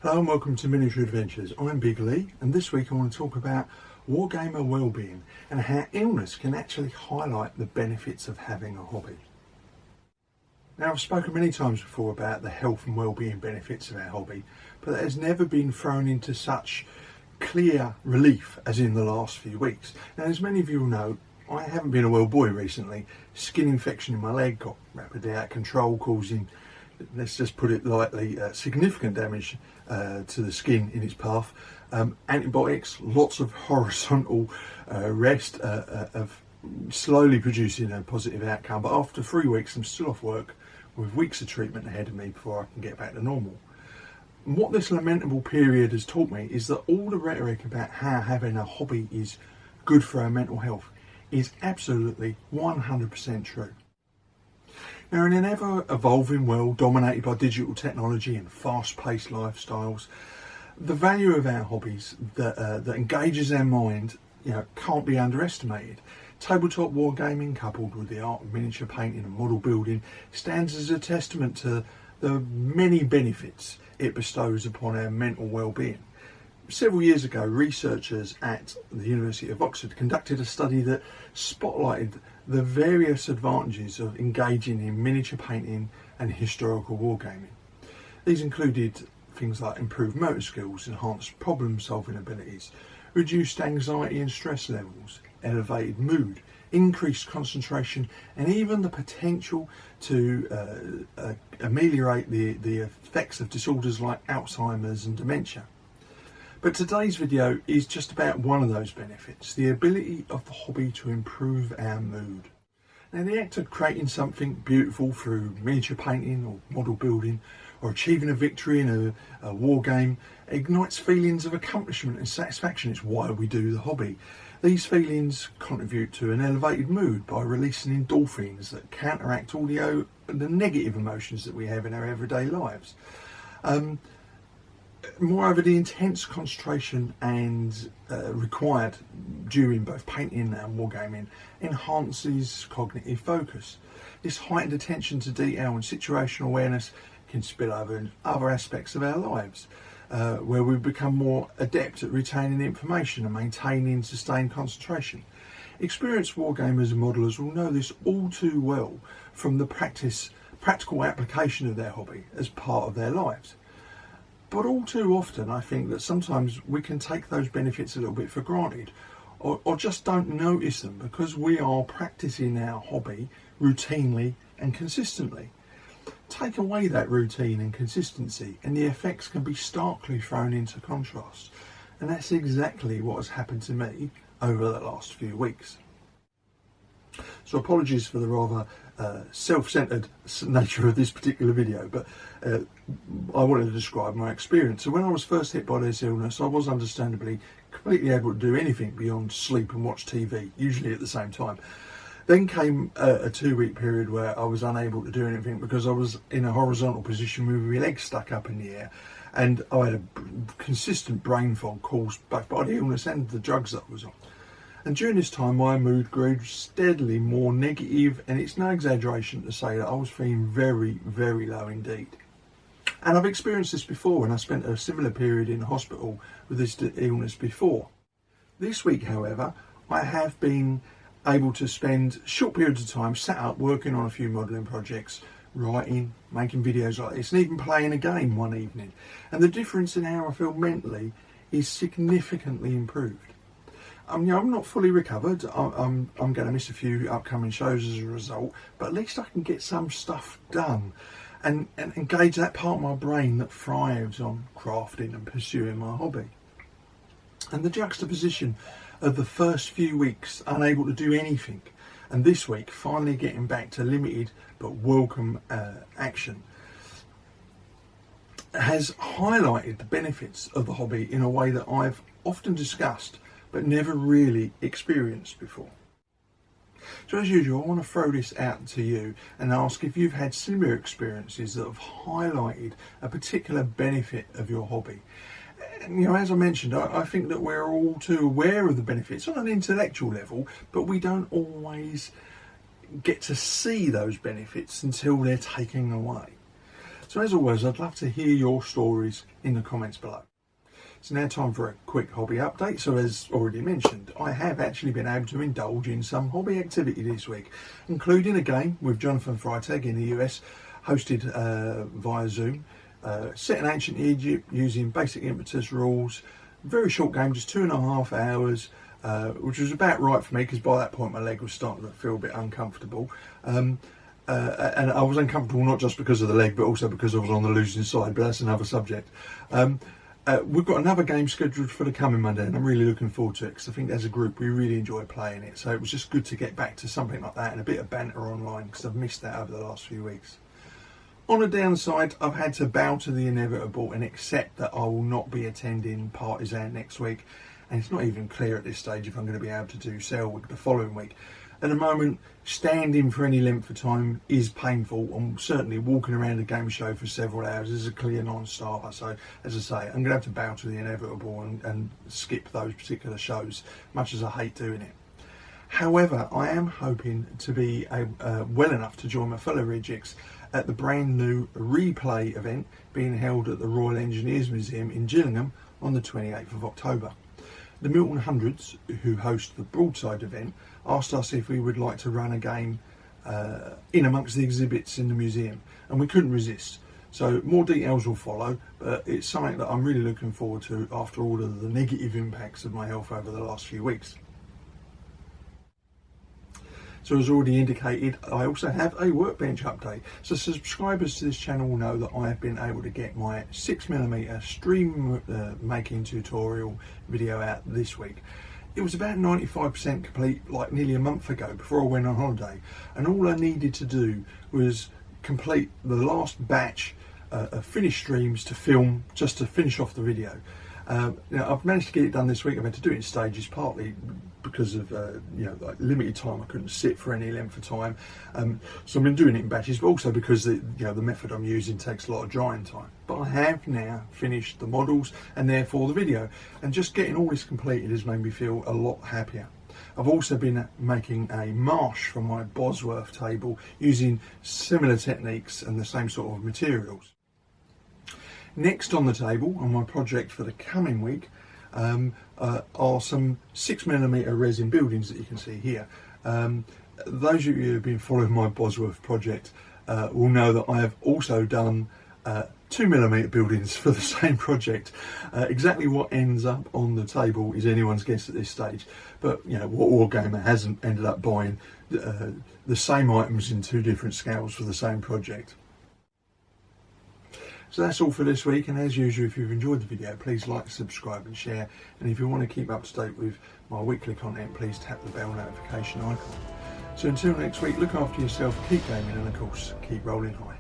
Hello and welcome to Miniature Adventures. I'm Big Lee, and this week I want to talk about Wargamer Wellbeing and how illness can actually highlight the benefits of having a hobby. Now, I've spoken many times before about the health and wellbeing benefits of our hobby, but that has never been thrown into such clear relief as in the last few weeks. Now, as many of you will know, I haven't been a well boy recently. Skin infection in my leg got rapidly out of control, causing, let's just put it lightly, significant damage to the skin in its path. Antibiotics, lots of horizontal rest of slowly producing a positive outcome. But after 3 weeks, I'm still off work with weeks of treatment ahead of me before I can get back to normal. And what this lamentable period has taught me is that all the rhetoric about how having a hobby is good for our mental health is absolutely 100% true. Now, in an ever-evolving world dominated by digital technology and fast-paced lifestyles, the value of our hobbies that engages our mind, can't be underestimated. Tabletop wargaming, coupled with the art of miniature painting and model building, stands as a testament to the many benefits it bestows upon our mental well-being. Several years ago, researchers at the University of Oxford conducted a study that spotlighted the various advantages of engaging in miniature painting and historical wargaming. These included things like improved motor skills, enhanced problem-solving abilities, reduced anxiety and stress levels, elevated mood, increased concentration, and even the potential to ameliorate the effects of disorders like Alzheimer's and dementia. But today's video is just about one of those benefits, the ability of the hobby to improve our mood. Now, the act of creating something beautiful through miniature painting or model building, or achieving a victory in a war game, ignites feelings of accomplishment and satisfaction. It's why we do the hobby. These feelings contribute to an elevated mood by releasing endorphins that counteract all the negative emotions that we have in our everyday lives. Moreover, the intense concentration and required during both painting and wargaming enhances cognitive focus. This heightened attention to detail and situational awareness can spill over in other aspects of our lives, where we become more adept at retaining information and maintaining sustained concentration. Experienced wargamers and modelers will know this all too well from the practical application of their hobby as part of their lives. But all too often, I think that sometimes we can take those benefits a little bit for granted, or just don't notice them because we are practicing our hobby routinely and consistently. Take away that routine and consistency and the effects can be starkly thrown into contrast. And that's exactly what has happened to me over the last few weeks. So apologies for the rather self-centered nature of this particular video, but I wanted to describe my experience. So when I was first hit by this illness, I was understandably completely able to do anything beyond sleep and watch TV, usually at the same time. Then came a 2-week period where I was unable to do anything because I was in a horizontal position with my legs stuck up in the air, and I had a consistent brain fog caused both by the illness and the drugs that I was on. And during this time, my mood grew steadily more negative, and it's no exaggeration to say that I was feeling very, very low indeed. And I've experienced this before, and I spent a similar period in hospital with this illness before. This week, however, I have been able to spend short periods of time sat up working on a few modelling projects, writing, making videos like this, and even playing a game one evening. And the difference in how I feel mentally is significantly improved. I'm not fully recovered. I'm going to miss a few upcoming shows as a result, but at least I can get some stuff done and engage that part of my brain that thrives on crafting and pursuing my hobby. And the juxtaposition of the first few weeks unable to do anything, and this week finally getting back to limited but welcome action, has highlighted the benefits of the hobby in a way that I've often discussed but never really experienced before. So as usual, I want to throw this out to you and ask if you've had similar experiences that have highlighted a particular benefit of your hobby. And, as I mentioned, I think that we're all too aware of the benefits on an intellectual level, but we don't always get to see those benefits until they're taken away. So as always, I'd love to hear your stories in the comments below. It's now time for a quick hobby update. So as already mentioned, I have actually been able to indulge in some hobby activity this week, including a game with Jonathan Freitag in the US, hosted via Zoom, set in ancient Egypt using basic impetus rules. Very short game, just 2.5 hours, which was about right for me because by that point my leg was starting to feel a bit uncomfortable. And I was uncomfortable not just because of the leg, but also because I was on the losing side, but that's another subject. We've got another game scheduled for the coming Monday, and I'm really looking forward to it because I think as a group we really enjoy playing it. So it was just good to get back to something like that and a bit of banter online because I've missed that over the last few weeks. On the downside, I've had to bow to the inevitable and accept that I will not be attending Partisan next week, and it's not even clear at this stage if I'm going to be able to do Sale Week the following week. At the moment, standing for any length of time is painful, and certainly walking around a game show for several hours is a clear non-starter. So, as I say, I'm going to have to bow to the inevitable and skip those particular shows, much as I hate doing it. However, I am hoping to be well enough to join my fellow rejects at the brand new replay event being held at the Royal Engineers Museum in Gillingham on the 28th of October. The Milton Hundreds, who host the Broadside event, asked us if we would like to run a game in amongst the exhibits in the museum, and we couldn't resist. So more details will follow, but it's something that I'm really looking forward to after all of the negative impacts of my health over the last few weeks. So as already indicated, I also have a Workbench update. So subscribers to this channel will know that I have been able to get my 6mm stream making tutorial video out this week. It was about 95% complete like nearly a month ago before I went on holiday, and all I needed to do was complete the last batch of finished streams to film just to finish off the video. Now, I've managed to get it done this week. I've had to do it in stages, partly because of like limited time. I couldn't sit for any length of time, so I've been doing it in batches, but also because the method I'm using takes a lot of drying time. But I have now finished the models and therefore the video, and just getting all this completed has made me feel a lot happier. I've also been making a marsh from my Bosworth table using similar techniques and the same sort of materials. Next on the table on my project for the coming week are some 6mm resin buildings that you can see here. Those of you who have been following my Bosworth project will know that I have also done 2mm buildings for the same project. Exactly what ends up on the table is anyone's guess at this stage, but what Wargamer hasn't ended up buying the same items in two different scales for the same project. So that's all for this week, and as usual, if you've enjoyed the video, please like, subscribe and share, and if you want to keep up to date with my weekly content, please tap the bell notification icon. So until next week, look after yourself, keep gaming, and of course keep rolling high.